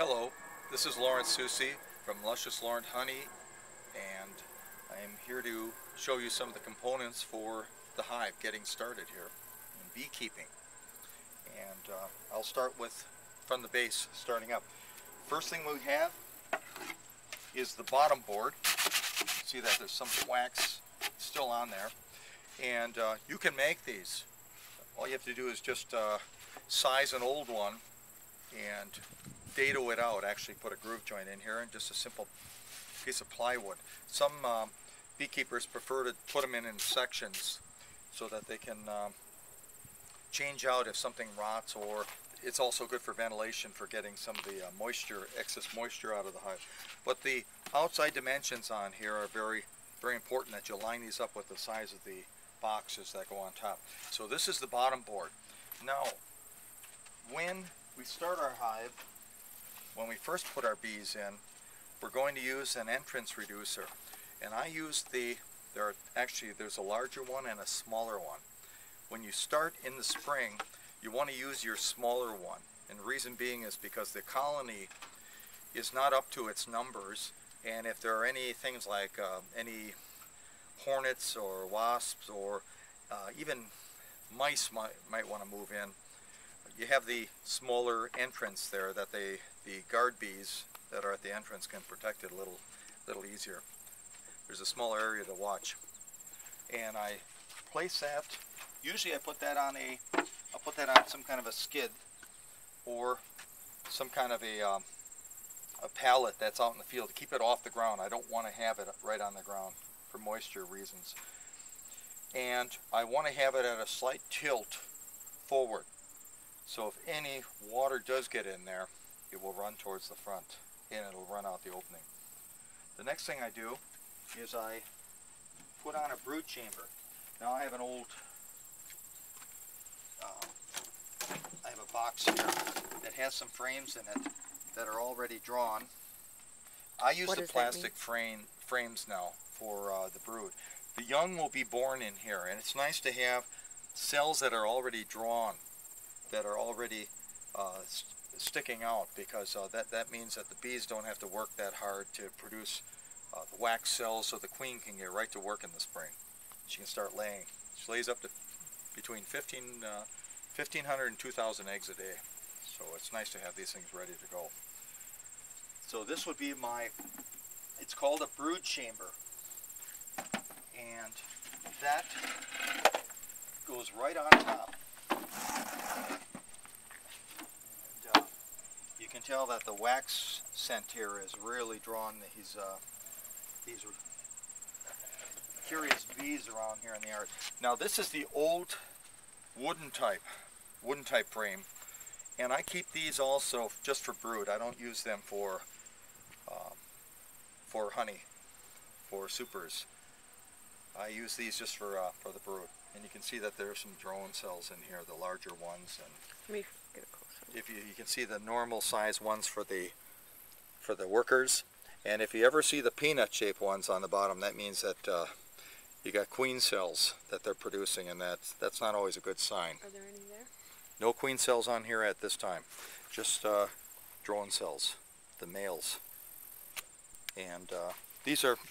Hello, this is Lawrence Susi from Luscious Laurent Honey, and I am here to show you some of the components for the hive getting started here in beekeeping. And I'll start with from the base, starting up. First thing we have is the bottom board. See that there's some wax still on there, and you can make these. All you have to do is just size an old one and dado it out, actually put a groove joint in here and just a simple piece of plywood. Some beekeepers prefer to put them in sections so that they can change out if something rots, or it's also good for ventilation for getting some of the excess moisture out of the hive. But the outside dimensions on here are very, very important, that you line these up with the size of the boxes that go on top. So this is the bottom board. Now, when we start our hive, when we first put our bees in, we're going to use an entrance reducer. And I use there's a larger one and a smaller one. When you start in the spring, you want to use your smaller one. And the reason being is because the colony is not up to its numbers, and if there are any things like any hornets or wasps or even mice might want to move in, you have the smaller entrance there that the guard bees that are at the entrance can protect it a little easier. There's a smaller area to watch, and I place that. Usually, I'll put that on some kind of a skid or some kind of a pallet that's out in the field to keep it off the ground. I don't want to have it right on the ground for moisture reasons, and I want to have it at a slight tilt forward. So if any water does get in there, it will run towards the front and it'll run out the opening. The next thing I do is I put on a brood chamber. Now I have an old, I have a box here that has some frames in it that are already drawn. I use the plastic frames now for the brood. The young will be born in here, and it's nice to have cells that are already drawn, that are already sticking out, because that means that the bees don't have to work that hard to produce the wax cells, so the queen can get right to work in the spring. She can start laying. She lays up to between 1,500 and 2,000 eggs a day, so it's nice to have these things ready to go. So this would be it's called a brood chamber, and that goes right on top. You can tell that the wax scent here is really drawn these curious bees around here in the yard. Now this is the old wooden type frame, and I keep these also just for brood. I don't use them for honey, for supers. I use these just for the brood. And you can see that there are some drone cells in here, the larger ones, and let me get a closer. If you can see the normal size ones for the workers, and if you ever see the peanut shaped ones on the bottom, that means that you got queen cells that they're producing, and that's not always a good sign. Are there any there? No queen cells on here at this time, just drone cells, the males. And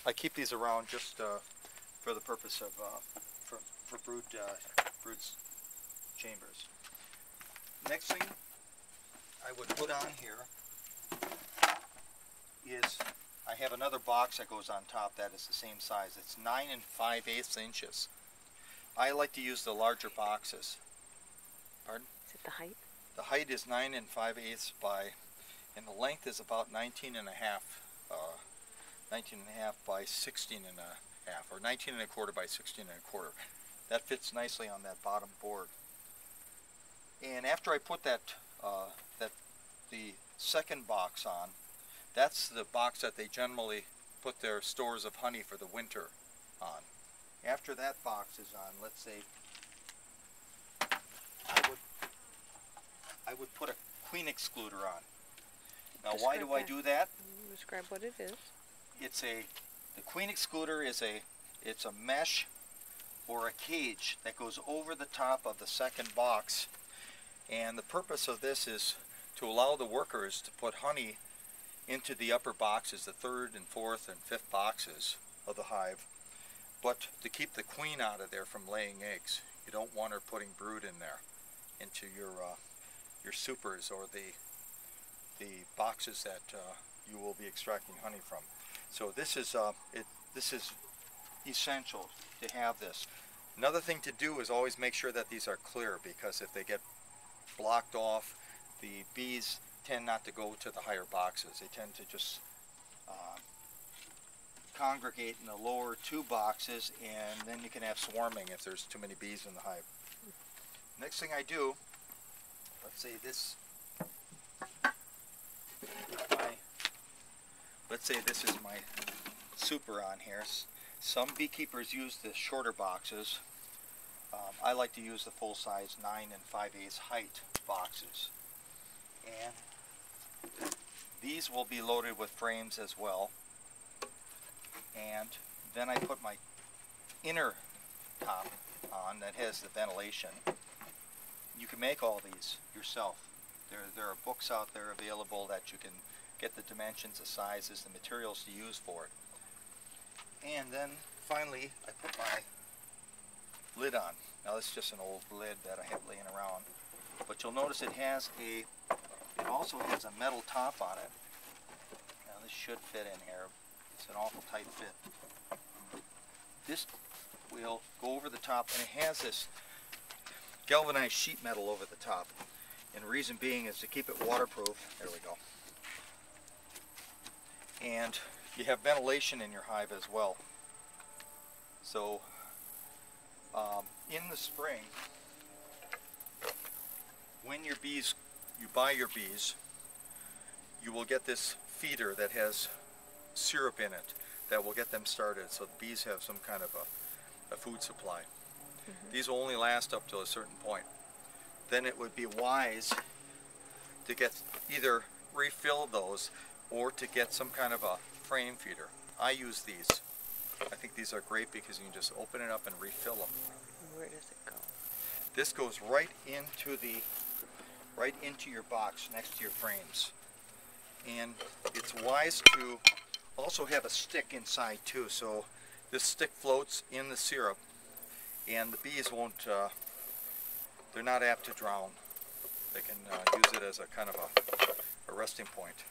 I keep these around just for the purpose of for brood chambers. Next thing I would put on here is I have another box that goes on top that is the same size. It's 9 5/8 inches. I like to use the larger boxes. Pardon? Is it the height? The height is 9 5/8 and the length is about 19 and a half by 16 and a half, or 19 and a quarter by 16 and a quarter. That fits nicely on that bottom board. And after I put the second box on, that's the box that they generally put their stores of honey for the winter on. After that box is on, let's say I would put a queen excluder on. Now, why do I do that? Describe what it is. The queen excluder is it's a mesh or a cage that goes over the top of the second box, and the purpose of this is to allow the workers to put honey into the upper boxes, the third and fourth and fifth boxes of the hive, but to keep the queen out of there from laying eggs. You don't want her putting brood in there into your supers or the boxes that you will be extracting honey from. So this is essential to have this. Another thing to do is always make sure that these are clear, because if they get blocked off, the bees tend not to go to the higher boxes. They tend to just congregate in the lower two boxes, and then you can have swarming if there's too many bees in the hive. Next thing I do, let's say this is my super on here. Some beekeepers use the shorter boxes. I like to use the full size 9 and 5/8 height boxes. And these will be loaded with frames as well. And then I put my inner top on that has the ventilation. You can make all these yourself. There are books out there available that you can get the dimensions, the sizes, the materials to use for it. And then finally I put my lid on. Now this is just an old lid that I have laying around, but you'll notice it also has a metal top on it. Now this should fit in here. It's an awful tight fit. This will go over the top, and it has this galvanized sheet metal over the top. And the reason being is to keep it waterproof. There we go. And you have ventilation in your hive as well. So in the spring, when you buy your bees, you will get this feeder that has syrup in it that will get them started, so the bees have some kind of a food supply. These will only last up to a certain point. Then it would be wise to get either refill those or to get some kind of a frame feeder. I use these. I think these are great because you can just open it up and refill them. Where does it go? This goes right into your box next to your frames. And it's wise to also have a stick inside too, so this stick floats in the syrup and the bees won't, they're not apt to drown. They can use it as a kind of a resting point.